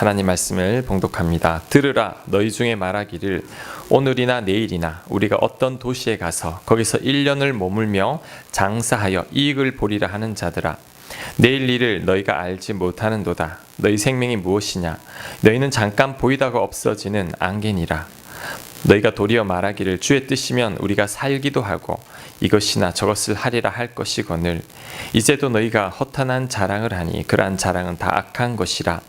하나님 말씀을 봉독합니다. 들으라, 너희 중에 말하기를 오늘이나 내일이나 우리가 어떤 도시에 가서 거기서 1년을 머물며 장사하여 이익을 보리라 하는 자들아, 내일 일을 너희가 알지 못하는도다. 너희 생명이 무엇이냐? 너희는 잠깐 보이다가 없어지는 안개니라. 너희가 도리어 말하기를 주의 뜻이면 우리가 살기도 하고 이것이나 저것을 하리라 할 것이거늘 이제도 너희가 허탄한 자랑을 하니 그러한 자랑은 다 악한 것이라.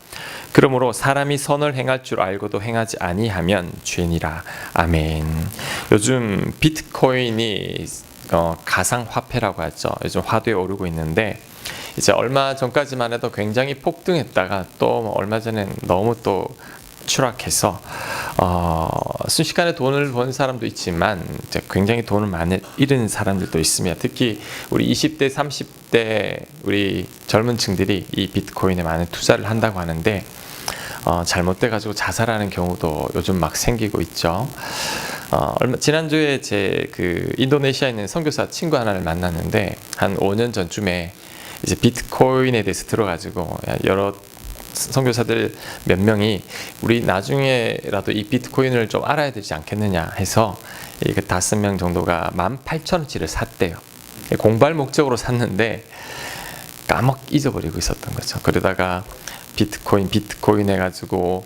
그러므로 사람이 선을 행할 줄 알고도 행하지 아니하면 죄니라. 아멘. 요즘 비트코인이 가상화폐라고 하죠. 요즘 화두에 오르고 있는데 이제 얼마 전까지만 해도 굉장히 폭등했다가 또 얼마 전에 너무 또 추락해서 순식간에 돈을 번 사람도 있지만 이제 굉장히 돈을 많이 잃은 사람들도 있습니다. 특히 우리 20대, 30대 우리 젊은 층들이 이 비트코인에 많은 투자를 한다고 하는데 잘못돼가지고 자살하는 경우도 요즘 막 생기고 있죠. 지난주에 제 인도네시아에 있는 선교사 친구 하나를 만났는데 한 5년 전쯤에 이제 비트코인에 대해서 들어가지고 여러 선교사들 몇 명이 우리 나중에라도 이 비트코인을 좀 알아야 되지 않겠느냐 해서 5명 정도가 18,000원치를 샀대요. 공부할 목적으로 샀는데 까먹 잊어버리고 있었던 거죠. 그러다가 비트코인 해가지고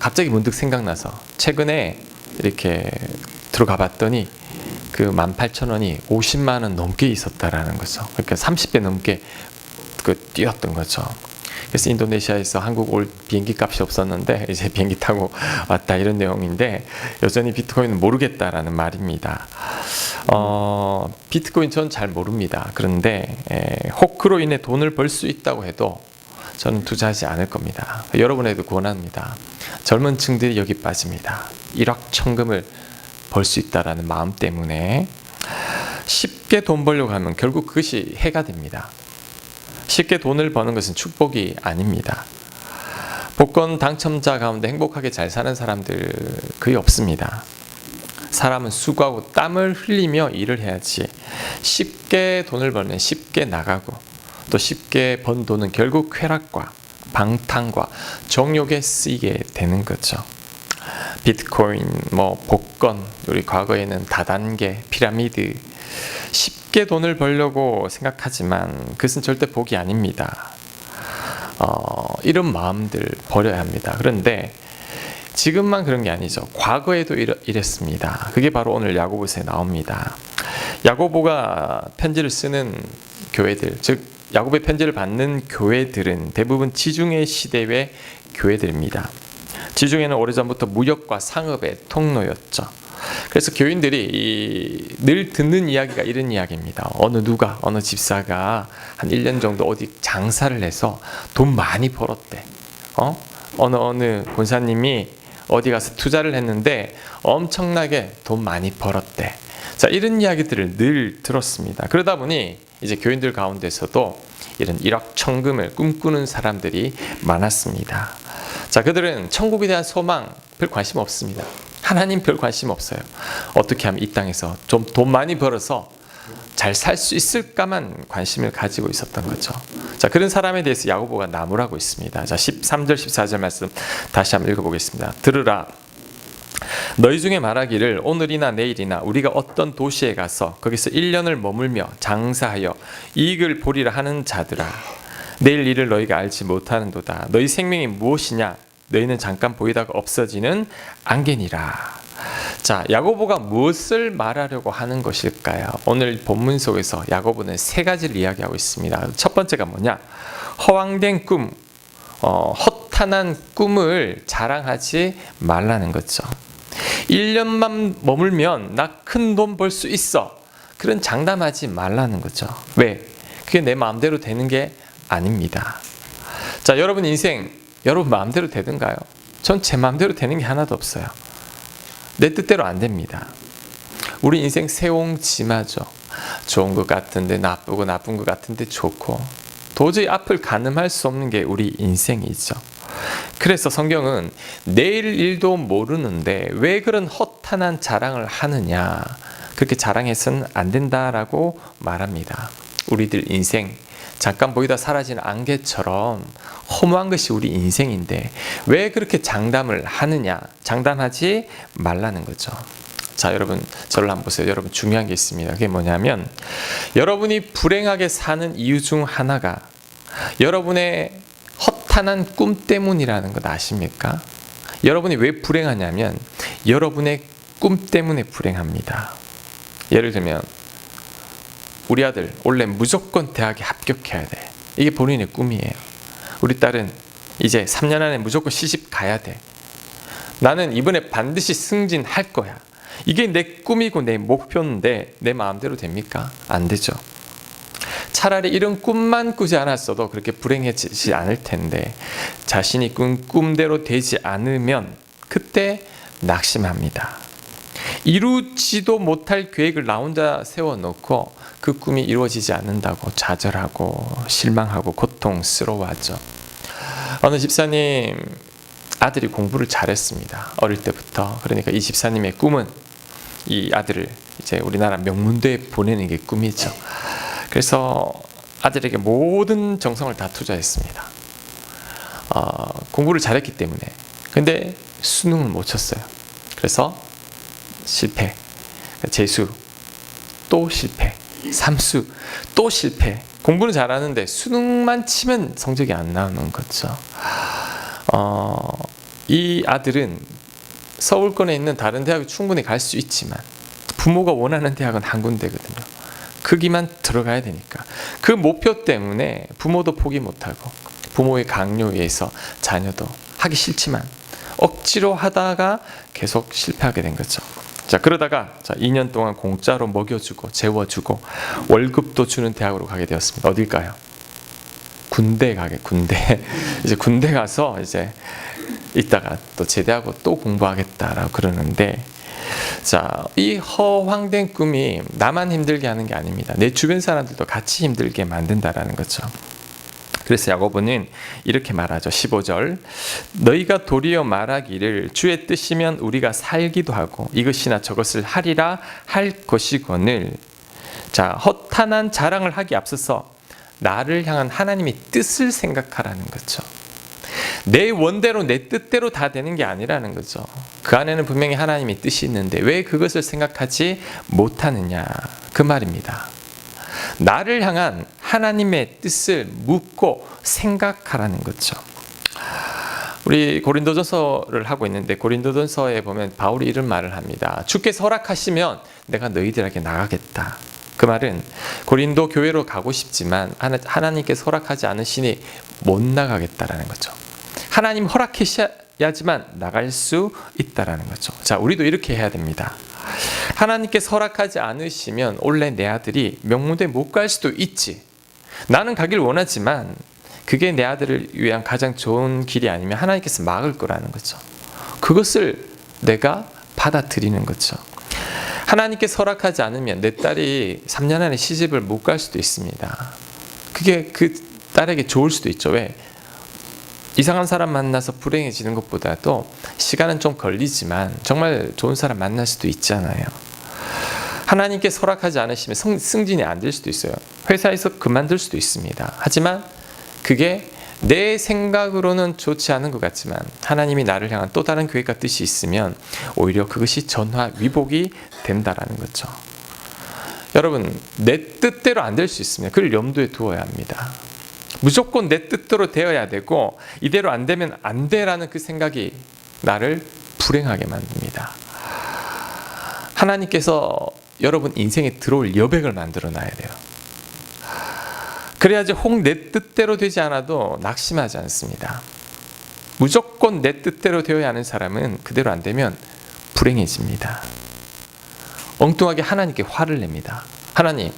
갑자기 문득 생각나서 최근에 이렇게 들어가 봤더니 그 18,000원이 50만 원 넘게 있었다라는 거죠. 그러니까 30배 넘게 뛰었던 거죠. 그래서 인도네시아에서 한국 올 비행기 값이 없었는데 이제 비행기 타고 왔다 이런 내용인데 여전히 비트코인은 모르겠다라는 말입니다. 비트코인 전 잘 모릅니다. 그런데 호크로 인해 돈을 벌 수 있다고 해도 저는 투자하지 않을 겁니다. 여러분에도 권합니다. 젊은 층들이 여기 빠집니다. 일확천금을 벌 수 있다라는 마음 때문에 쉽게 돈 벌려고 하면 결국 그것이 해가 됩니다. 쉽게 돈을 버는 것은 축복이 아닙니다. 복권 당첨자 가운데 행복하게 잘 사는 사람들 거의 없습니다. 사람은 수고하고 땀을 흘리며 일을 해야지 쉽게 돈을 벌면 쉽게 나가고 또 쉽게 번 돈은 결국 쾌락과 방탕과 정욕에 쓰이게 되는 거죠. 비트코인, 복권, 우리 과거에는 다단계, 피라미드 쉽게 돈을 벌려고 생각하지만 그것은 절대 복이 아닙니다. 이런 마음들 버려야 합니다. 그런데 지금만 그런 게 아니죠. 과거에도 이랬습니다. 그게 바로 오늘 야고보서에 나옵니다. 야고보가 편지를 쓰는 교회들, 즉 야고보의 편지를 받는 교회들은 대부분 지중해 시대의 교회들입니다. 지중해는 오래전부터 무역과 상업의 통로였죠. 그래서 교인들이 늘 듣는 이야기가 이런 이야기입니다. 어느 집사가 한 1년 정도 어디 장사를 해서 돈 많이 벌었대. 어느 권사님이 어디 가서 투자를 했는데 엄청나게 돈 많이 벌었대. 자, 이런 이야기들을 늘 들었습니다. 그러다 보니 이제 교인들 가운데서도 이런 일확천금을 꿈꾸는 사람들이 많았습니다. 자, 그들은 천국에 대한 소망 별 관심 없습니다. 하나님 별 관심 없어요. 어떻게 하면 이 땅에서 좀 돈 많이 벌어서 잘 살 수 있을까만 관심을 가지고 있었던 거죠. 자, 그런 사람에 대해서 야고보가 나무라고 있습니다. 자, 13절 14절 말씀 다시 한번 읽어보겠습니다. 들으라, 너희 중에 말하기를 오늘이나 내일이나 우리가 어떤 도시에 가서 거기서 1년을 머물며 장사하여 이익을 보리라 하는 자들아, 내일 일을 너희가 알지 못하는도다. 너희 생명이 무엇이냐? 너희는 잠깐 보이다가 없어지는 안개니라. 자, 야고보가 무엇을 말하려고 하는 것일까요? 오늘 본문 속에서 야고보는 3가지를 이야기하고 있습니다. 첫 번째가 뭐냐? 허황된 꿈, 허탄한 꿈을 자랑하지 말라는 거죠. 1년만 머물면 나 큰 돈 벌 수 있어. 그런 장담하지 말라는 거죠. 왜? 그게 내 마음대로 되는 게 아닙니다. 자, 여러분 인생 여러분 마음대로 되든가요? 전 제 마음대로 되는 게 하나도 없어요. 내 뜻대로 안 됩니다. 우리 인생 새옹지마죠. 좋은 것 같은데 나쁘고 나쁜 것 같은데 좋고 도저히 앞을 가늠할 수 없는 게 우리 인생이죠. 그래서 성경은 내일 일도 모르는데 왜 그런 허탄한 자랑을 하느냐, 그렇게 자랑해서는 안 된다라고 말합니다. 우리들 인생 잠깐 보이다 사라지는 안개처럼 허무한 것이 우리 인생인데 왜 그렇게 장담을 하느냐? 장담하지 말라는 거죠. 자, 여러분 저를 한번 보세요. 여러분 중요한 게 있습니다. 그게 뭐냐면 여러분이 불행하게 사는 이유 중 하나가 여러분의 허탄한 꿈 때문이라는 것 아십니까? 여러분이 왜 불행하냐면 여러분의 꿈 때문에 불행합니다. 예를 들면 우리 아들 원래 무조건 대학에 합격해야 돼. 이게 본인의 꿈이에요. 우리 딸은 이제 3년 안에 무조건 시집 가야 돼. 나는 이번에 반드시 승진할 거야. 이게 내 꿈이고 내 목표인데 내 마음대로 됩니까? 안 되죠. 차라리 이런 꿈만 꾸지 않았어도 그렇게 불행해지지 않을 텐데 자신이 꾼 꿈대로 되지 않으면 그때 낙심합니다. 이루지도 못할 계획을 나 혼자 세워놓고 그 꿈이 이루어지지 않는다고 좌절하고 실망하고 고통스러워하죠. 어느 집사님 아들이 공부를 잘했습니다. 어릴 때부터. 그러니까 이 집사님의 꿈은 이 아들을 이제 우리나라 명문대에 보내는 게 꿈이죠. 그래서 아들에게 모든 정성을 다 투자했습니다. 공부를 잘했기 때문에. 근데 수능을 못 쳤어요. 그래서 실패. 재수 또 실패. 삼수 또 실패. 공부는 잘하는데 수능만 치면 성적이 안 나오는 거죠. 이 아들은 서울권에 있는 다른 대학에 충분히 갈 수 있지만 부모가 원하는 대학은 한 군데거든요. 거기만 들어가야 되니까 그 목표 때문에 부모도 포기 못하고 부모의 강요에 의해서 자녀도 하기 싫지만 억지로 하다가 계속 실패하게 된 거죠. 자, 그러다가 2년 동안 공짜로 먹여주고 재워주고 월급도 주는 대학으로 가게 되었습니다. 어딜까요? 군대 이제 군대 가서 이제 이따가 또 제대하고 또 공부하겠다라고 그러는데, 자, 이 허황된 꿈이 나만 힘들게 하는 게 아닙니다. 내 주변 사람들도 같이 힘들게 만든다라는 거죠. 그래서 야고보는 이렇게 말하죠. 15절 너희가 도리어 말하기를 주의 뜻이면 우리가 살기도 하고 이것이나 저것을 하리라 할 것이거늘. 자, 허탄한 자랑을 하기 앞서서 나를 향한 하나님의 뜻을 생각하라는 거죠. 내 원대로 내 뜻대로 다 되는 게 아니라는 거죠. 그 안에는 분명히 하나님의 뜻이 있는데 왜 그것을 생각하지 못하느냐, 그 말입니다. 나를 향한 하나님의 뜻을 묻고 생각하라는 거죠. 우리 고린도전서를 하고 있는데 고린도전서에 보면 바울이 이런 말을 합니다. 주께서 허락하시면 내가 너희들에게 나가겠다. 그 말은 고린도 교회로 가고 싶지만 하나님께서 허락하지 않으시니 못 나가겠다라는 거죠. 하나님 허락하셔야지만 나갈 수 있다라는 거죠. 자, 우리도 이렇게 해야 됩니다. 하나님께서 허락하지 않으시면 원래 내 아들이 명문대 못 갈 수도 있지. 나는 가길 원하지만 그게 내 아들을 위한 가장 좋은 길이 아니면 하나님께서 막을 거라는 거죠. 그것을 내가 받아들이는 거죠. 하나님께서 허락하지 않으면 내 딸이 3년 안에 시집을 못 갈 수도 있습니다. 그게 그 딸에게 좋을 수도 있죠. 왜? 이상한 사람 만나서 불행해지는 것보다도 시간은 좀 걸리지만 정말 좋은 사람 만날 수도 있잖아요. 하나님께서 허락하지 않으시면 승진이 안 될 수도 있어요. 회사에서 그만둘 수도 있습니다. 하지만 그게 내 생각으로는 좋지 않은 것 같지만 하나님이 나를 향한 또 다른 계획과 뜻이 있으면 오히려 그것이 전화위복이 된다라는 거죠. 여러분, 내 뜻대로 안 될 수 있습니다. 그걸 염두에 두어야 합니다. 무조건 내 뜻대로 되어야 되고 이대로 안 되면 안 돼라는 그 생각이 나를 불행하게 만듭니다. 하나님께서 여러분 인생에 들어올 여백을 만들어 놔야 돼요. 그래야지 혹 내 뜻대로 되지 않아도 낙심하지 않습니다. 무조건 내 뜻대로 되어야 하는 사람은 그대로 안 되면 불행해집니다. 엉뚱하게 하나님께 화를 냅니다. 하나님,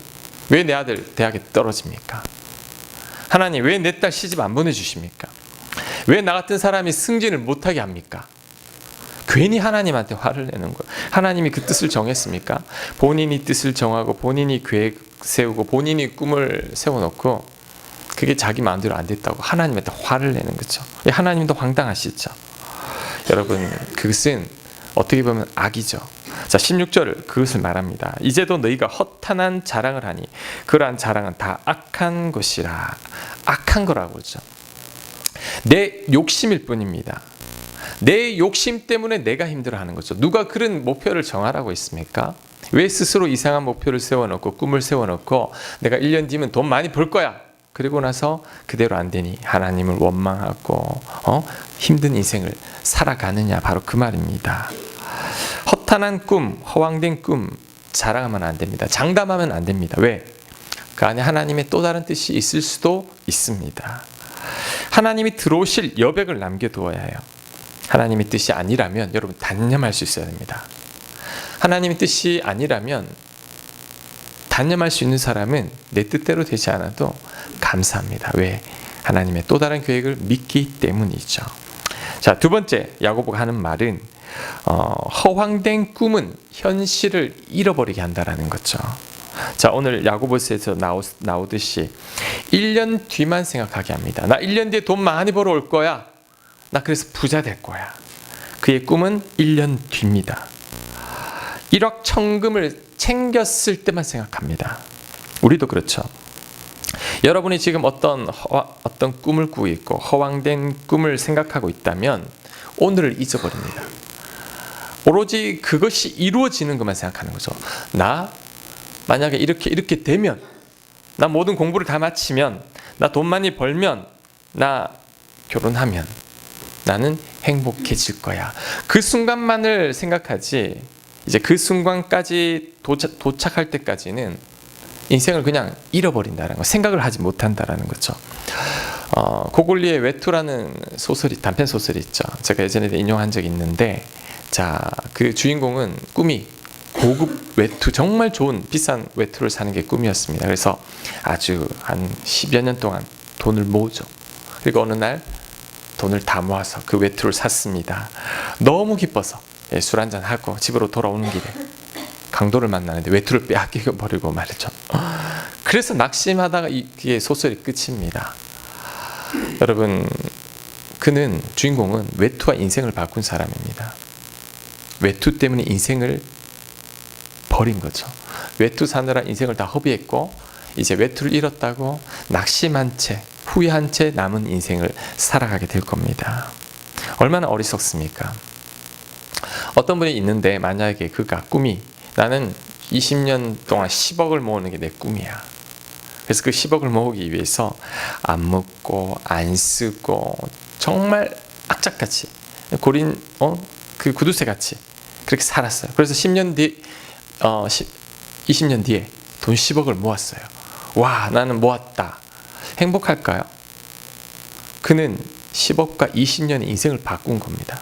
왜 내 아들 대학에 떨어집니까? 하나님, 왜 내 딸 시집 안 보내주십니까? 왜 나 같은 사람이 승진을 못하게 합니까? 괜히 하나님한테 화를 내는 거예요. 하나님이 그 뜻을 정했습니까? 본인이 뜻을 정하고 본인이 계획 세우고 본인이 꿈을 세워놓고 그게 자기 마음대로 안 됐다고 하나님한테 화를 내는 거죠. 하나님도 황당하시죠. 여러분, 그것은 어떻게 보면 악이죠. 자, 16절 그것을 말합니다. 이제도 너희가 허탄한 자랑을 하니 그러한 자랑은 다 악한 것이라. 악한 거라고 그러죠. 내 욕심일 뿐입니다. 내 욕심 때문에 내가 힘들어하는 거죠. 누가 그런 목표를 정하라고 했습니까? 왜 스스로 이상한 목표를 세워놓고 꿈을 세워놓고 내가 1년 뒤면 돈 많이 벌 거야. 그리고 나서 그대로 안 되니 하나님을 원망하고 힘든 인생을 살아가느냐. 바로 그 말입니다. 허탄한 꿈, 허황된 꿈 자랑하면 안 됩니다. 장담하면 안 됩니다. 왜? 그 안에 하나님의 또 다른 뜻이 있을 수도 있습니다. 하나님이 들어오실 여백을 남겨두어야 해요. 하나님의 뜻이 아니라면 여러분 단념할 수 있어야 됩니다. 하나님의 뜻이 아니라면 단념할 수 있는 사람은 내 뜻대로 되지 않아도 감사합니다. 왜? 하나님의 또 다른 계획을 믿기 때문이죠. 자, 두 번째 야고보가 하는 말은 허황된 꿈은 현실을 잃어버리게 한다라는 거죠. 자, 오늘 야고보서에서 나오듯이 1년 뒤만 생각하게 합니다. 나 1년 뒤에 돈 많이 벌어올 거야. 나 그래서 부자 될 거야. 그의 꿈은 1년 뒤입니다. 1억 천금을 챙겼을 때만 생각합니다. 우리도 그렇죠. 여러분이 지금 어떤 꿈을 꾸고 있고 허황된 꿈을 생각하고 있다면 오늘을 잊어버립니다. 오로지 그것이 이루어지는 것만 생각하는 거죠. 나 만약에 이렇게 되면, 나 모든 공부를 다 마치면, 나 돈 많이 벌면, 나 결혼하면 나는 행복해질 거야. 그 순간만을 생각하지 이제 그 순간까지 도착할 때까지는 인생을 그냥 잃어버린다는 거, 생각을 하지 못한다라는 거죠. 고골리의 외투라는 소설이, 단편 소설이 있죠. 제가 예전에 인용한 적이 있는데, 자, 그 주인공은 꿈이 고급 외투, 정말 좋은 비싼 외투를 사는 게 꿈이었습니다. 그래서 아주 한 10여 년 동안 돈을 모으죠. 그리고 어느 날 돈을 다 모아서 그 외투를 샀습니다. 너무 기뻐서 술 한잔 하고 집으로 돌아오는 길에 강도를 만나는데 외투를 빼앗기고 버리고 말이죠. 그래서 낙심하다가 이게 소설이 끝입니다. 여러분, 그는, 주인공은 외투와 인생을 바꾼 사람입니다. 외투 때문에 인생을 버린 거죠. 외투 사느라 인생을 다 허비했고 이제 외투를 잃었다고 낙심한 채, 후회한 채 남은 인생을 살아가게 될 겁니다. 얼마나 어리석습니까? 어떤 분이 있는데 만약에 그가 꿈이, 나는 20년 동안 10억을 모으는 게 내 꿈이야. 그래서 그 10억을 모으기 위해서 안 먹고 안 쓰고 정말 악착같이 그 구두쇠같이 그렇게 살았어요. 그래서 20년 뒤에 돈 10억을 모았어요. 와, 나는 모았다. 행복할까요? 그는 10억과 20년의 인생을 바꾼 겁니다.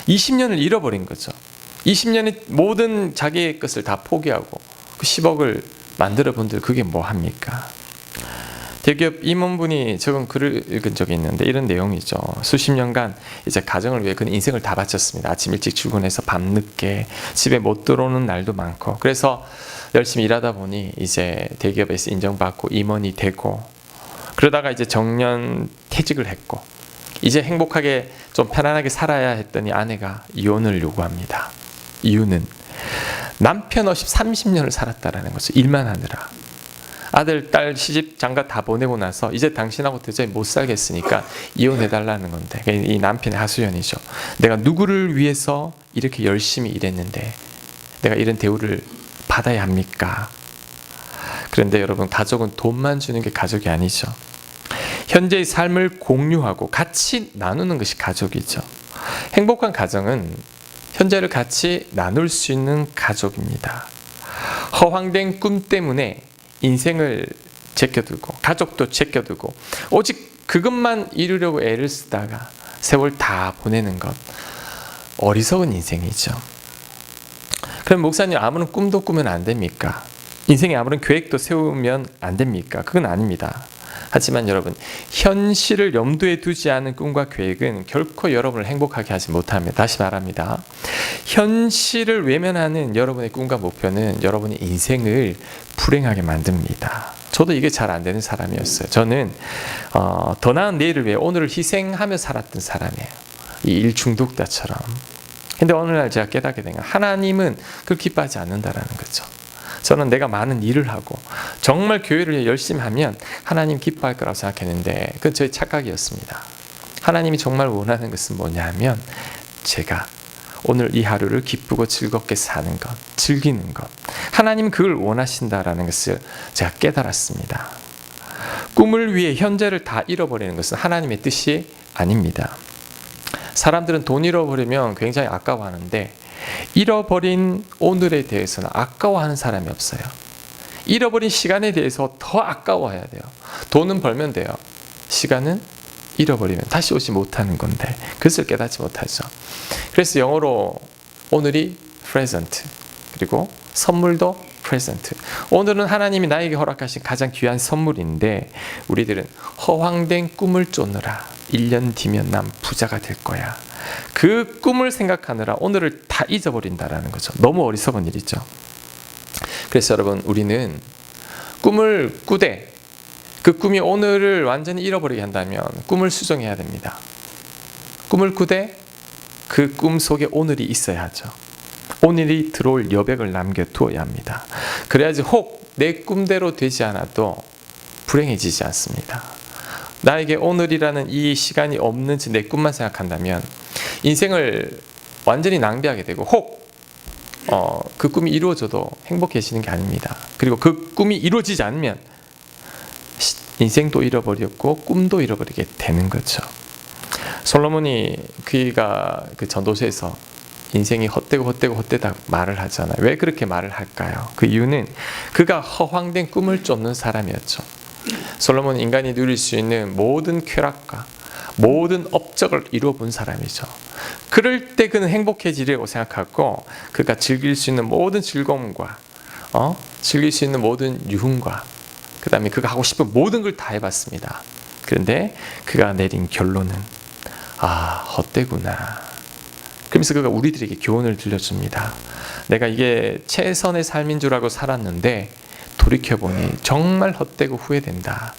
20년을 잃어버린 거죠. 20년의 모든 자기의 것을 다 포기하고 그 10억을 만들어 본들 그게 뭐 합니까? 대기업 임원분이 적은 글을 읽은 적이 있는데 이런 내용이죠. 수십 년간 이제 가정을 위해 그는 인생을 다 바쳤습니다. 아침 일찍 출근해서 밤늦게 집에 못 들어오는 날도 많고, 그래서 열심히 일하다 보니 이제 대기업에서 인정받고 임원이 되고, 그러다가 이제 정년 퇴직을 했고 이제 행복하게 좀 편안하게 살아야 했더니 아내가 이혼을 요구합니다. 이유는 남편 없이 30년을 살았다라는 거죠. 일만 하느라. 아들, 딸, 시집, 장가 다 보내고 나서 이제 당신하고 도저히 못 살겠으니까 이혼해달라는 건데, 이 남편의 하소연이죠. 내가 누구를 위해서 이렇게 열심히 일했는데 내가 이런 대우를 받아야 합니까? 그런데 여러분, 가족은 돈만 주는 게 가족이 아니죠. 현재의 삶을 공유하고 같이 나누는 것이 가족이죠. 행복한 가정은 현재를 같이 나눌 수 있는 가족입니다. 허황된 꿈 때문에 인생을 제껴두고 가족도 제껴두고 오직 그것만 이루려고 애를 쓰다가 세월 다 보내는 것, 어리석은 인생이죠. 그럼 목사님, 아무런 꿈도 꾸면 안 됩니까? 인생에 아무런 계획도 세우면 안 됩니까? 그건 아닙니다. 하지만 여러분, 현실을 염두에 두지 않은 꿈과 계획은 결코 여러분을 행복하게 하지 못합니다. 다시 말합니다. 현실을 외면하는 여러분의 꿈과 목표는 여러분의 인생을 불행하게 만듭니다. 저도 이게 잘 안 되는 사람이었어요. 저는 더 나은 내일을 위해 오늘을 희생하며 살았던 사람이에요. 이 일 중독자처럼. 근데 어느 날 제가 깨닫게 된 건 하나님은 그걸 기뻐하지 않는다라는 거죠. 저는 내가 많은 일을 하고 정말 교회를 열심히 하면 하나님 기뻐할 거라고 생각했는데 그건 저의 착각이었습니다. 하나님이 정말 원하는 것은 뭐냐 하면 제가 오늘 이 하루를 기쁘고 즐겁게 사는 것, 즐기는 것, 하나님은 그걸 원하신다라는 것을 제가 깨달았습니다. 꿈을 위해 현재를 다 잃어버리는 것은 하나님의 뜻이 아닙니다. 사람들은 돈 잃어버리면 굉장히 아까워하는데 잃어버린 오늘에 대해서는 아까워하는 사람이 없어요. 잃어버린 시간에 대해서 더 아까워해야 돼요. 돈은 벌면 돼요. 시간은 잃어버리면 다시 오지 못하는 건데 그것을 깨닫지 못하죠. 그래서 영어로 오늘이 present, 그리고 선물도 present. 오늘은 하나님이 나에게 허락하신 가장 귀한 선물인데 우리들은 허황된 꿈을 쫓느라 1년 뒤면 난 부자가 될 거야. 그 꿈을 생각하느라 오늘을 다 잊어버린다라는 거죠. 너무 어리석은 일이죠. 그래서 여러분, 우리는 꿈을 꾸되 그 꿈이 오늘을 완전히 잃어버리게 한다면 꿈을 수정해야 됩니다. 꿈을 꾸되 그 꿈 속에 오늘이 있어야 하죠. 오늘이 들어올 여백을 남겨두어야 합니다. 그래야지 혹 내 꿈대로 되지 않아도 불행해지지 않습니다. 나에게 오늘이라는 이 시간이 없는지 내 꿈만 생각한다면 인생을 완전히 낭비하게 되고 혹 그 꿈이 이루어져도 행복해지는 게 아닙니다. 그리고 그 꿈이 이루어지지 않으면 인생도 잃어버렸고 꿈도 잃어버리게 되는 거죠. 솔로몬이 그가 그 전도서에서 인생이 헛되다 말을 하잖아요. 왜 그렇게 말을 할까요? 그 이유는 그가 허황된 꿈을 쫓는 사람이었죠. 솔로몬은 인간이 누릴 수 있는 모든 쾌락과 모든 업적을 이루어 본 사람이죠. 그럴 때 그는 행복해지려고 생각하고 그가 즐길 수 있는 모든 즐거움과 즐길 수 있는 모든 유흥과 그 다음에 그가 하고 싶은 모든 걸 다 해봤습니다. 그런데 그가 내린 결론은 헛되구나. 그러면서 그가 우리들에게 교훈을 들려줍니다. 내가 이게 최선의 삶인 줄 알고 살았는데 돌이켜보니 정말 헛되고 후회된다.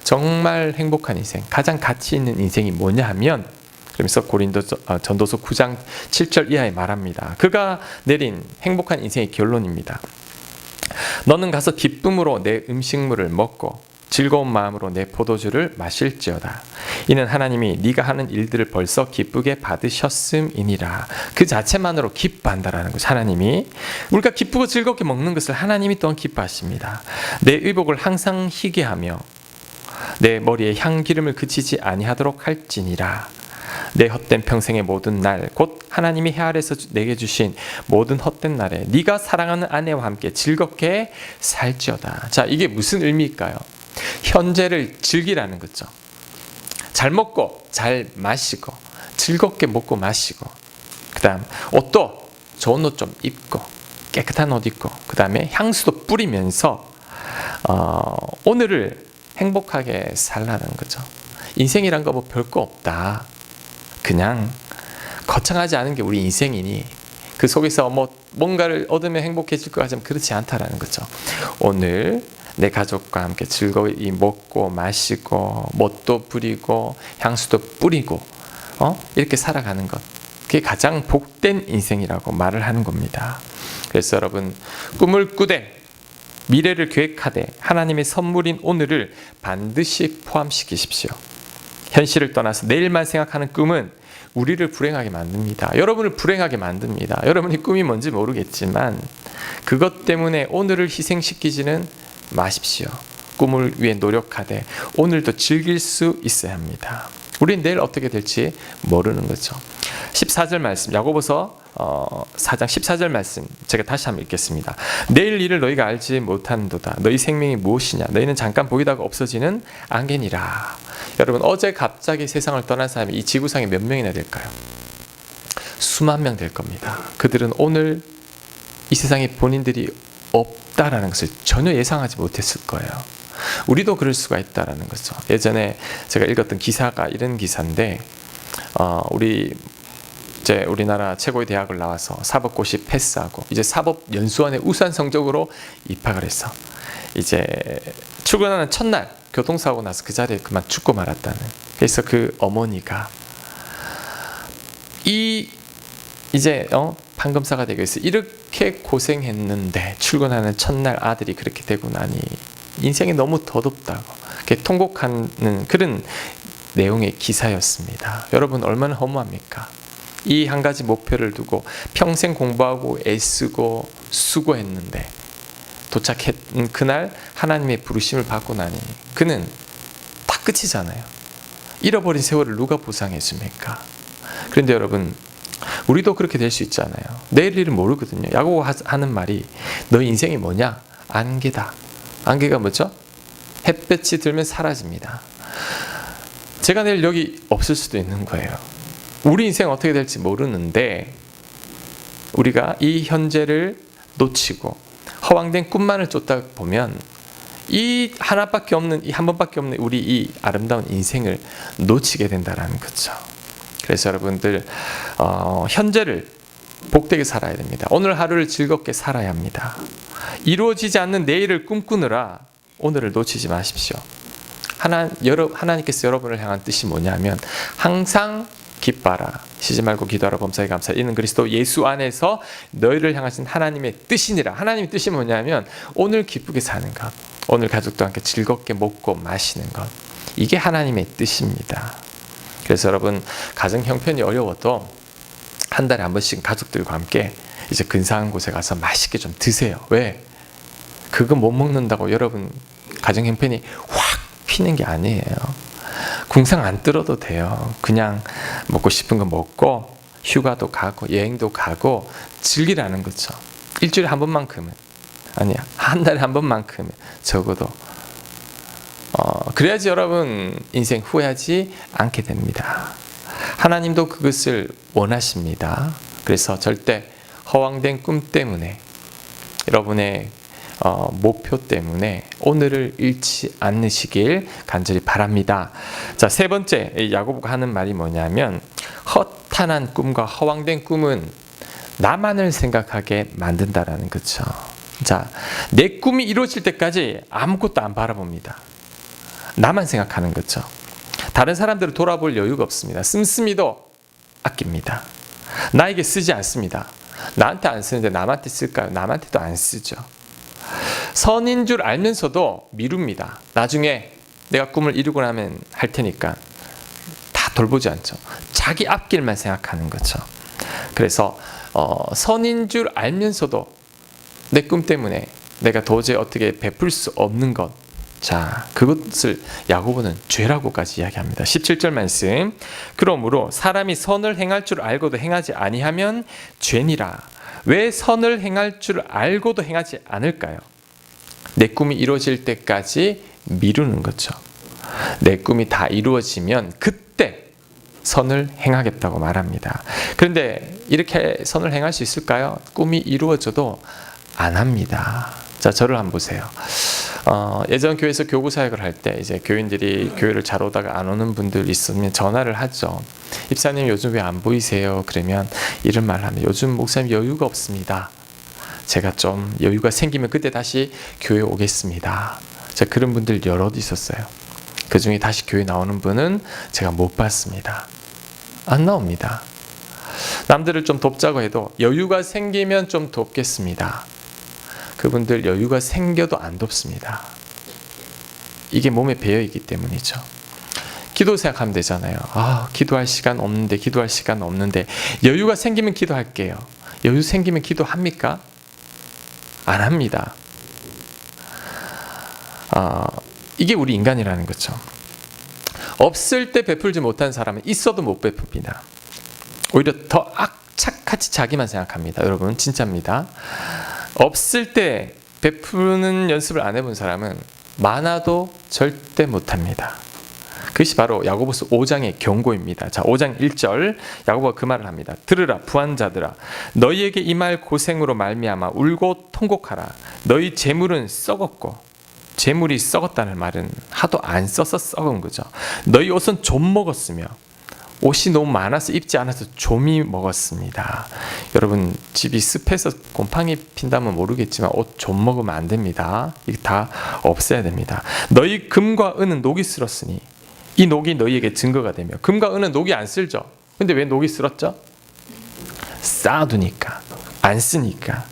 정말 행복한 인생, 가장 가치 있는 인생이 뭐냐 하면, 그러면서 고린도 전도서 9장 7절 이하에 말합니다. 그가 내린 행복한 인생의 결론입니다. 너는 가서 기쁨으로 내 음식물을 먹고 즐거운 마음으로 내 포도주를 마실지어다. 이는 하나님이 네가 하는 일들을 벌써 기쁘게 받으셨음이니라. 그 자체만으로 기뻐한다라는 것이, 하나님이 우리가 기쁘고 즐겁게 먹는 것을 하나님이 또한 기뻐하십니다. 내 의복을 항상 희게 하며 내 머리에 향기름을 그치지 아니하도록 할지니라. 내 헛된 평생의 모든 날, 곧 하나님이 해 아래서 내게 주신 모든 헛된 날에 네가 사랑하는 아내와 함께 즐겁게 살지어다. 자, 이게 무슨 의미일까요? 현재를 즐기라는 거죠. 잘 먹고 잘 마시고 즐겁게 먹고 마시고, 그 다음 옷도 좋은 옷 좀 입고 깨끗한 옷 입고, 그 다음에 향수도 뿌리면서 오늘을 행복하게 살라는 거죠. 인생이란 거 뭐 별거 없다. 그냥 거창하지 않은 게 우리 인생이니 그 속에서 뭔가를 얻으면 행복해질 것 같지만 그렇지 않다라는 거죠. 오늘 내 가족과 함께 즐거이 먹고 마시고 멋도 부리고 향수도 뿌리고 이렇게 살아가는 것, 그게 가장 복된 인생이라고 말을 하는 겁니다. 그래서 여러분, 꿈을 꾸되 미래를 계획하되 하나님의 선물인 오늘을 반드시 포함시키십시오. 현실을 떠나서 내일만 생각하는 꿈은 우리를 불행하게 만듭니다. 여러분을 불행하게 만듭니다. 여러분이 꿈이 뭔지 모르겠지만 그것 때문에 오늘을 희생시키지는 마십시오. 꿈을 위해 노력하되 오늘도 즐길 수 있어야 합니다. 우린 내일 어떻게 될지 모르는 거죠. 14절 말씀, 야고보서 4장 14절 말씀 제가 다시 한번 읽겠습니다. 내일 일을 너희가 알지 못한도다. 너희 생명이 무엇이냐? 너희는 잠깐 보이다가 없어지는 안개니라. 여러분, 어제 갑자기 세상을 떠난 사람이 이 지구상에 몇 명이나 될까요? 수만 명 될 겁니다. 그들은 오늘 이 세상에 본인들이 없다라는 것을 전혀 예상하지 못했을 거예요. 우리도 그럴 수가 있다라는 거죠. 예전에 제가 읽었던 기사가 이런 기사인데, 우리나라 최고의 대학을 나와서 사법고시 패스하고 이제 사법연수원에 우수한 성적으로 입학을 해서 이제 출근하는 첫날 교통사고 나서 그 자리에 그만 죽고 말았다는. 그래서 그 어머니가 이 이제 판검사가 되고 있어. 이렇게 고생했는데 출근하는 첫날 아들이 그렇게 되고 나니 인생이 너무 더덥다고 이렇게 통곡하는 그런 내용의 기사였습니다. 여러분 얼마나 허무합니까? 이 한 가지 목표를 두고 평생 공부하고 애쓰고 수고했는데 도착한 그날 하나님의 부르심을 받고 나니 그는 다 끝이잖아요. 잃어버린 세월을 누가 보상해 줍니까? 그런데 여러분 우리도 그렇게 될 수 있잖아요. 내일 일은 모르거든요. 야고보가 하는 말이 너 인생이 뭐냐? 안개다. 안개가 뭐죠? 햇볕이 들면 사라집니다. 제가 내일 여기 없을 수도 있는 거예요. 우리 인생 어떻게 될지 모르는데 우리가 이 현재를 놓치고 허황된 꿈만을 쫓다 보면 이 하나밖에 없는, 이 한 번밖에 없는 우리 이 아름다운 인생을 놓치게 된다는 거죠. 그래서 여러분들 현재를 복되게 살아야 됩니다. 오늘 하루를 즐겁게 살아야 합니다. 이루어지지 않는 내일을 꿈꾸느라 오늘을 놓치지 마십시오. 하나님께서 여러분을 향한 뜻이 뭐냐면 항상 기뻐하라, 쉬지 말고 기도하라, 범사에 감사하라. 이는 그리스도 예수 안에서 너희를 향하신 하나님의 뜻이니라. 하나님의 뜻이 뭐냐면 오늘 기쁘게 사는 것, 오늘 가족과 함께 즐겁게 먹고 마시는 것, 이게 하나님의 뜻입니다. 그래서 여러분 가정 형편이 어려워도 한 달에 한 번씩 가족들과 함께 이제 근사한 곳에 가서 맛있게 좀 드세요. 왜? 그거 못 먹는다고 여러분 가정 형편이 확 피는 게 아니에요. 궁상 안 들어도 돼요. 그냥 먹고 싶은 거 먹고 휴가도 가고 여행도 가고 즐기라는 거죠. 일주일에 한 번만큼은, 아니야, 한 달에 한 번만큼은 적어도 그래야지 여러분 인생 후회하지 않게 됩니다. 하나님도 그것을 원하십니다. 그래서 절대 허황된 꿈 때문에, 여러분의 목표 때문에 오늘을 잃지 않으시길 간절히 바랍니다. 자, 세 번째 야고보가 하는 말이 뭐냐면 허탄한 꿈과 허황된 꿈은 나만을 생각하게 만든다라는 거죠. 자, 내 꿈이 이루어질 때까지 아무것도 안 바라봅니다. 나만 생각하는 거죠. 다른 사람들을 돌아볼 여유가 없습니다. 씀씀이도 아낍니다. 나에게 쓰지 않습니다. 나한테 안 쓰는데 남한테 쓸까요? 남한테도 안 쓰죠. 선인 줄 알면서도 미룹니다. 나중에 내가 꿈을 이루고 나면 할 테니까 다 돌보지 않죠. 자기 앞길만 생각하는 거죠. 그래서 선인 줄 알면서도 내 꿈 때문에 내가 도저히 어떻게 베풀 수 없는 것, 자, 그것을 야고보는 죄라고까지 이야기합니다. 17절 말씀. 그러므로 사람이 선을 행할 줄 알고도 행하지 아니하면 죄니라. 왜 선을 행할 줄 알고도 행하지 않을까요? 내 꿈이 이루어질 때까지 미루는 거죠. 내 꿈이 다 이루어지면 그때 선을 행하겠다고 말합니다. 그런데 이렇게 선을 행할 수 있을까요? 꿈이 이루어져도 안 합니다. 자, 저를 한번 보세요. 예전 교회에서 교구 사역을 할 때 이제 교인들이 교회를 잘 오다가 안 오는 분들 있으면 전화를 하죠. 입사님 요즘 왜 안 보이세요? 그러면 이런 말을 하면 요즘 목사님 여유가 없습니다. 제가 좀 여유가 생기면 그때 다시 교회 오겠습니다. 자, 그런 분들 여럿 있었어요. 그 중에 다시 교회 나오는 분은 제가 못 봤습니다. 안 나옵니다. 남들을 좀 돕자고 해도 여유가 생기면 좀 돕겠습니다. 그분들 여유가 생겨도 안 돕습니다. 이게 몸에 배어있기 때문이죠. 기도 생각하면 되잖아요. 기도할 시간 없는데, 기도할 시간 없는데. 여유가 생기면 기도할게요. 여유 생기면 기도합니까? 안 합니다. 이게 우리 인간이라는 거죠. 없을 때 베풀지 못한 사람은 있어도 못 베풉니다. 오히려 더 악착같이 자기만 생각합니다. 여러분 진짜입니다. 없을 때 베푸는 연습을 안 해본 사람은 많아도 절대 못합니다. 그것이 바로 야고보서 5장의 경고입니다. 자, 5장 1절 야고보가 그 말을 합니다. 들으라 부한자들아, 너희에게 이 말 고생으로 말미암아 울고 통곡하라. 너희 재물은 썩었고, 재물이 썩었다는 말은 하도 안 써서 썩은 거죠. 너희 옷은 좀 먹었으며 옷이 너무 많아서 입지 않아서 좀이 먹었습니다. 여러분 집이 습해서 곰팡이 핀다면 모르겠지만 옷 좀 먹으면 안 됩니다. 이게 다 없애야 됩니다. 너희 금과 은은 녹이 슬었으니 이 녹이 너희에게 증거가 되며. 금과 은은 녹이 안 슬죠. 근데 왜 녹이 슬었죠? 쌓아두니까, 안 쓰니까.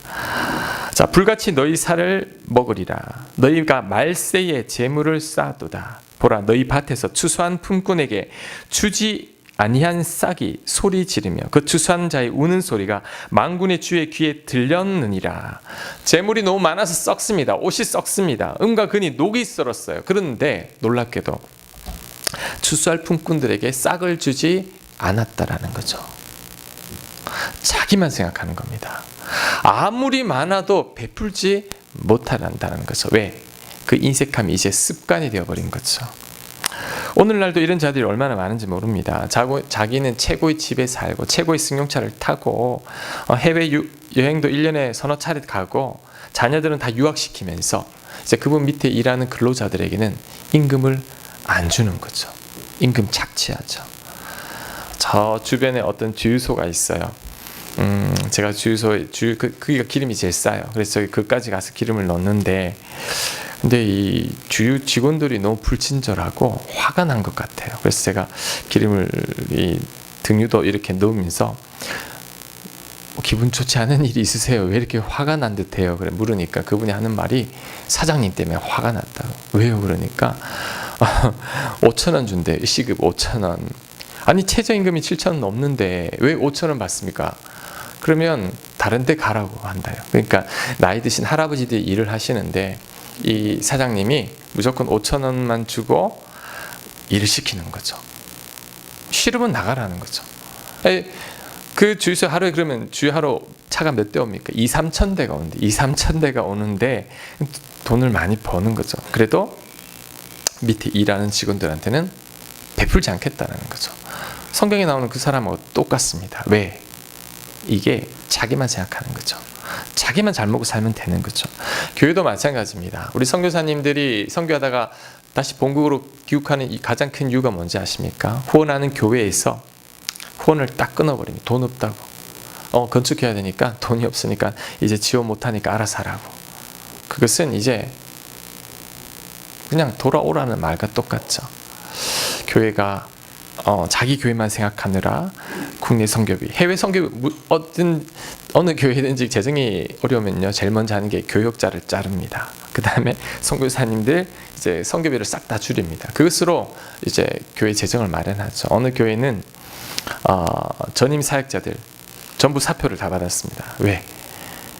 자, 불같이 너희 살을 먹으리라. 너희가 말세에 재물을 쌓아두다. 보라, 너희 밭에서 추수한 품꾼에게 주지 아니한 싹이 소리 지르며 그 추수한 자의 우는 소리가 만군의 주의 귀에 들렸느니라. 재물이 너무 많아서 썩습니다. 옷이 썩습니다. 은과 금이 녹이 썰었어요. 그런데 놀랍게도 추수할 품꾼들에게 싹을 주지 않았다라는 거죠. 자기만 생각하는 겁니다. 아무리 많아도 베풀지 못한다는 거죠. 왜? 그 인색함이 이제 습관이 되어버린 거죠. 오늘날도 이런 자들이 얼마나 많은지 모릅니다. 자기는 최고의 집에 살고 최고의 승용차를 타고 해외 여행도 1년에 서너 차례 가고 자녀들은 다 유학시키면서 이제 그분 밑에 일하는 근로자들에게는 임금을 안 주는 거죠. 임금 착취하죠. 저 주변에 어떤 주유소가 있어요. 제가 그기가 기름이 제일 싸요. 그래서 그까지 가서 기름을 넣는데, 근데 이 주유 직원들이 너무 불친절하고 화가 난 것 같아요. 그래서 제가 기름을 이 등유도 이렇게 넣으면서 기분 좋지 않은 일이 있으세요? 왜 이렇게 화가 난 듯해요? 그래 물으니까 그분이 하는 말이 사장님 때문에 화가 났다고. 왜요? 그러니까 5,000원 준대. 시급 5,000원. 아니 최저임금이 7,000원 넘는데 왜 5,000원 받습니까? 그러면 다른 데 가라고 한다요. 그러니까 나이 드신 할아버지들이 일을 하시는데 이 사장님이 무조건 5,000원만 주고 일을 시키는 거죠. 싫으면 나가라는 거죠. 그 주유소 하루에 그러면 주유하러 차가 몇 대 옵니까? 2-3천 대가 오는데 2-3천 대가 오는데 돈을 많이 버는 거죠. 그래도 밑에 일하는 직원들한테는 베풀지 않겠다는 거죠. 성경에 나오는 그 사람하고 똑같습니다. 왜? 이게 자기만 생각하는 거죠. 자기만 잘 먹고 살면 되는 거죠. 교회도 마찬가지입니다. 우리 선교사님들이 선교하다가 다시 본국으로 귀국하는 이 가장 큰 이유가 뭔지 아십니까? 후원하는 교회에서 후원을 딱 끊어버립니다. 돈 없다고. 건축해야 되니까 돈이 없으니까 이제 지원 못하니까 알아서 하라고. 그것은 이제 그냥 돌아오라는 말과 똑같죠. 교회가 자기 교회만 생각하느라 국내 선교비, 해외 선교비 어느 교회든지 재정이 어려우면요 제일 먼저 하는 게 교역자를 자릅니다. 그 다음에 선교사님들 이제 선교비를 싹 다 줄입니다. 그것으로 이제 교회 재정을 마련하죠. 어느 교회는 전임 사역자들 전부 사표를 다 받았습니다. 왜?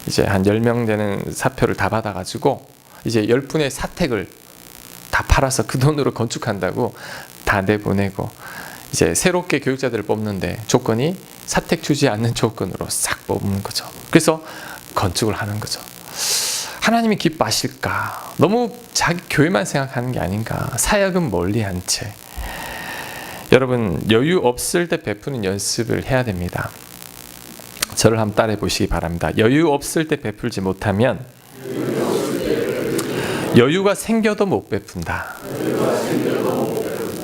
이제 한 10명 되는 사표를 다 받아가지고 이제 10분의 사택을 다 팔아서 그 돈으로 건축한다고 다 내보내고 이제 새롭게 교육자들을 뽑는데 조건이 사택 주지 않는 조건으로 싹 뽑는 거죠. 그래서 건축을 하는 거죠. 하나님이 기뻐하실까? 너무 자기 교회만 생각하는 게 아닌가? 사역은 멀리한 채. 여러분 여유 없을 때 베푸는 연습을 해야 됩니다. 저를 한번 따라해 보시기 바랍니다. 여유 없을 때 베풀지 못하면 여유가 생겨도 못 베푼다.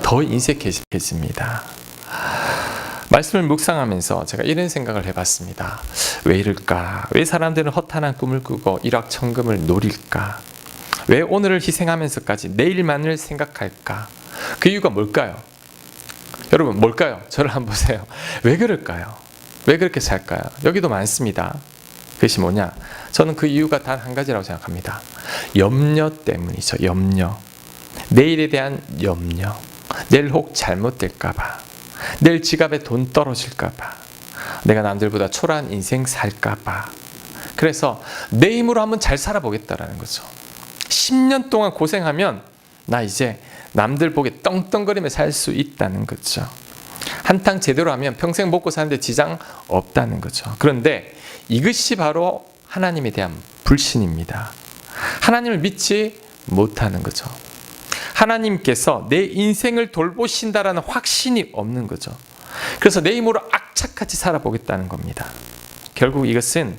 더 인색해집니다. 말씀을 묵상하면서 제가 이런 생각을 해봤습니다. 왜 이럴까? 왜 사람들은 허탄한 꿈을 꾸고 일확천금을 노릴까? 왜 오늘을 희생하면서까지 내일만을 생각할까? 그 이유가 뭘까요? 여러분 뭘까요? 저를 한번 보세요. 왜 그럴까요? 왜 그렇게 살까요? 여기도 많습니다. 그것이 뭐냐? 저는 그 이유가 단 한 가지라고 생각합니다. 염려 때문이죠. 염려. 내일에 대한 염려. 내일 혹 잘못될까봐. 내일 지갑에 돈 떨어질까봐. 내가 남들보다 초라한 인생 살까봐. 그래서 내 힘으로 한번 잘 살아보겠다라는 거죠. 10년 동안 고생하면 나 이제 남들 보기에 떵떵거리며 살 수 있다는 거죠. 한탕 제대로 하면 평생 먹고 사는데 지장 없다는 거죠. 그런데 이것이 바로 하나님에 대한 불신입니다. 하나님을 믿지 못하는 거죠. 하나님께서 내 인생을 돌보신다라는 확신이 없는 거죠. 그래서 내 힘으로 악착같이 살아보겠다는 겁니다. 결국 이것은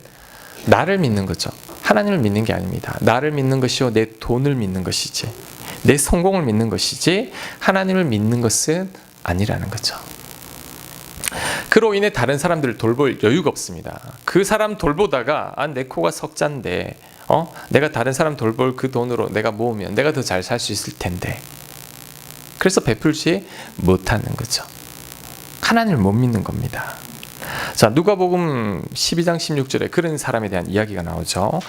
나를 믿는 거죠. 하나님을 믿는 게 아닙니다. 나를 믿는 것이요 내 돈을 믿는 것이지, 내 성공을 믿는 것이지 하나님을 믿는 것은 아니라는 거죠. 그로 인해 다른 사람들을 돌볼 여유가 없습니다. 그 사람 돌보다가 내 코가 석잔데 내가 다른 사람 돌볼 그 돈으로 내가 모으면 내가 더 잘 살 수 있을 텐데. 그래서 베풀지 못하는 거죠. 하나님을 못 믿는 겁니다. 자, 누가복음 12장 16절에 그런 사람에 대한 이야기가 나오죠.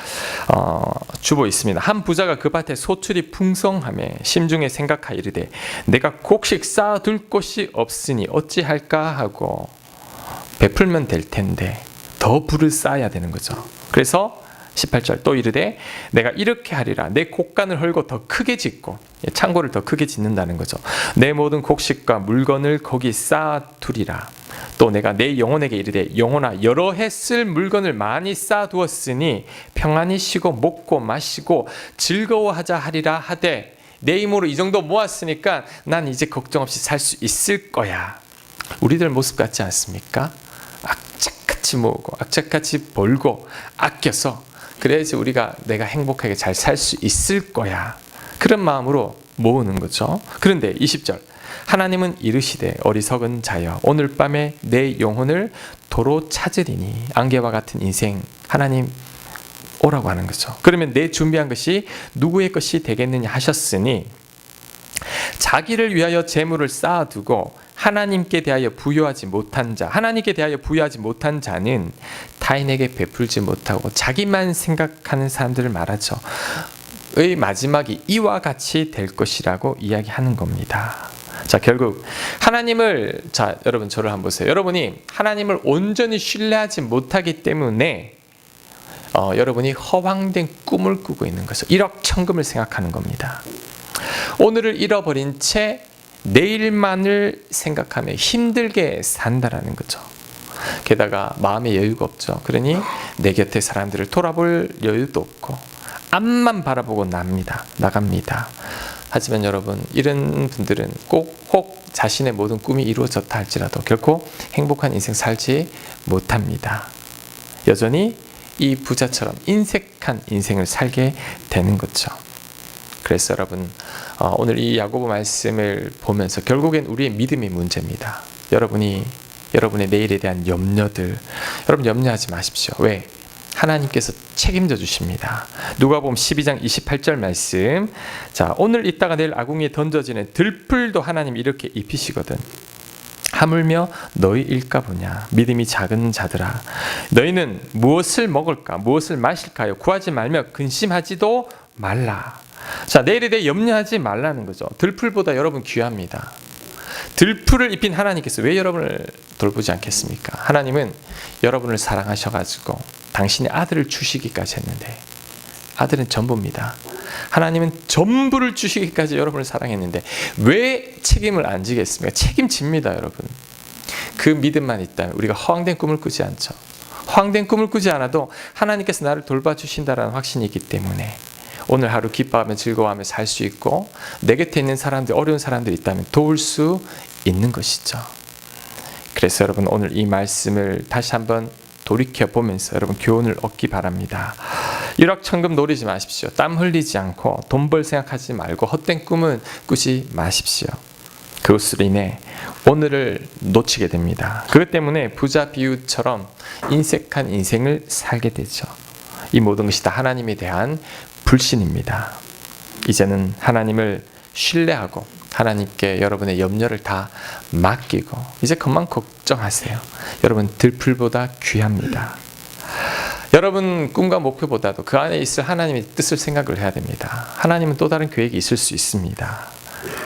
주보 있습니다. 한 부자가 그 밭에 소출이 풍성하매 심중에 생각하여 이르되 내가 곡식 쌓아둘 곳이 없으니 어찌할까 하고 베풀면 될 텐데 더 부를 쌓아야 되는 거죠. 그래서 18절 또 이르되 내가 이렇게 하리라. 내 곡간을 헐고 더 크게 짓고, 창고를 더 크게 짓는다는 거죠. 내 모든 곡식과 물건을 거기 쌓아두리라. 또 내가 내 영혼에게 이르되 영혼아, 여러 해 쓸 물건을 많이 쌓아두었으니 평안히 쉬고 먹고 마시고 즐거워하자 하리라 하되, 내 힘으로 이 정도 모았으니까 난 이제 걱정 없이 살 수 있을 거야. 우리들 모습 같지 않습니까? 악착같이 모으고 악착같이 벌고 아껴서 그래야지 내가 행복하게 잘 살 수 있을 거야. 그런 마음으로 모으는 거죠. 그런데 20절 하나님은 이르시되 어리석은 자여 오늘 밤에 내 영혼을 도로 찾으리니. 안개와 같은 인생 하나님 오라고 하는 거죠. 그러면 내 준비한 것이 누구의 것이 되겠느냐 하셨으니, 자기를 위하여 재물을 쌓아두고 하나님께 대하여 부여하지 못한 자, 하나님께 대하여 부여하지 못한 자는 타인에게 베풀지 못하고 자기만 생각하는 사람들을 말하죠. 의 마지막이 이와 같이 될 것이라고 이야기하는 겁니다. 자, 결국 하나님을, 자, 여러분 저를 한번 보세요. 여러분이 하나님을 온전히 신뢰하지 못하기 때문에 여러분이 허황된 꿈을 꾸고 있는 거죠. 일확천금을 생각하는 겁니다. 오늘을 잃어버린 채 내일만을 생각하며 힘들게 산다라는 거죠. 게다가 마음의 여유가 없죠. 그러니 내 곁에 사람들을 돌아볼 여유도 없고 앞만 바라보고 나갑니다. 하지만 여러분, 이런 분들은 혹 자신의 모든 꿈이 이루어졌다 할지라도 결코 행복한 인생 살지 못합니다. 여전히 이 부자처럼 인색한 인생을 살게 되는 거죠. 그래서 여러분, 오늘 이 야고보 말씀을 보면서 결국엔 우리의 믿음이 문제입니다. 여러분의 내일에 대한 염려들, 여러분 염려하지 마십시오. 왜? 하나님께서 책임져 주십니다. 누가복음 12장 28절 말씀. 자, 오늘 있다가 내일 아궁이에 던져지는 들풀도 하나님 이렇게 입히시거든. 하물며 너희일까 보냐. 믿음이 작은 자들아, 너희는 무엇을 먹을까 무엇을 마실까요? 구하지 말며 근심하지도 말라. 자, 내일에 대해 염려하지 말라는 거죠. 들풀보다 여러분 귀합니다. 들풀을 입힌 하나님께서 왜 여러분을 돌보지 않겠습니까? 하나님은 여러분을 사랑하셔가지고 당신의 아들을 주시기까지 했는데, 아들은 전부입니다. 하나님은 전부를 주시기까지 여러분을 사랑했는데 왜 책임을 안 지겠습니까? 책임집니다, 여러분. 그 믿음만 있다면 우리가 허황된 꿈을 꾸지 않죠. 허황된 꿈을 꾸지 않아도 하나님께서 나를 돌봐주신다는 확신이 있기 때문에 오늘 하루 기뻐하며 즐거워하며 살 수 있고, 내 곁에 있는 사람들, 어려운 사람들이 있다면 도울 수 있는 것이죠. 그래서 여러분, 오늘 이 말씀을 다시 한번 돌이켜보면서 여러분 교훈을 얻기 바랍니다. 일확천금 노리지 마십시오. 땀 흘리지 않고 돈 벌 생각하지 말고 헛된 꿈은 꾸지 마십시오. 그것으로 인해 오늘을 놓치게 됩니다. 그것 때문에 부자 비유처럼 인색한 인생을 살게 되죠. 이 모든 것이 다 하나님에 대한 불신입니다. 이제는 하나님을 신뢰하고 하나님께 여러분의 염려를 다 맡기고 이제 그만 걱정하세요. 여러분, 들풀보다 귀합니다. 여러분 꿈과 목표보다도 그 안에 있을 하나님의 뜻을 생각을 해야 됩니다. 하나님은 또 다른 계획이 있을 수 있습니다.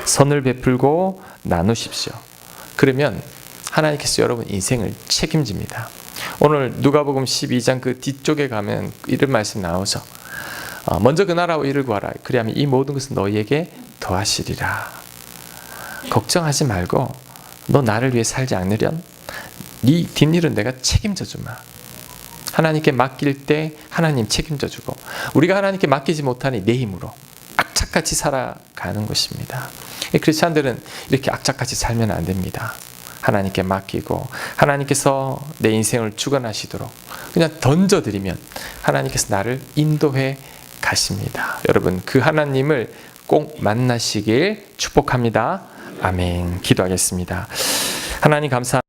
선을 베풀고 나누십시오. 그러면 하나님께서 여러분 인생을 책임집니다. 오늘 누가복음 12장 그 뒤쪽에 가면 이런 말씀 나오죠. 먼저 그 나라와 의를 구하라. 그리하면 이 모든 것은 너희에게 더하시리라. 걱정하지 말고 너 나를 위해 살지 않으련 네 뒷일은 내가 책임져 주마. 하나님께 맡길 때 하나님 책임져 주고, 우리가 하나님께 맡기지 못하니 내 힘으로 악착같이 살아가는 것입니다. 크리스찬들은 이렇게 악착같이 살면 안 됩니다. 하나님께 맡기고 하나님께서 내 인생을 주관하시도록 그냥 던져드리면 하나님께서 나를 인도해 가십니다. 여러분, 그 하나님을 꼭 만나시길 축복합니다. 아멘. 기도하겠습니다. 하나님 감사합니다.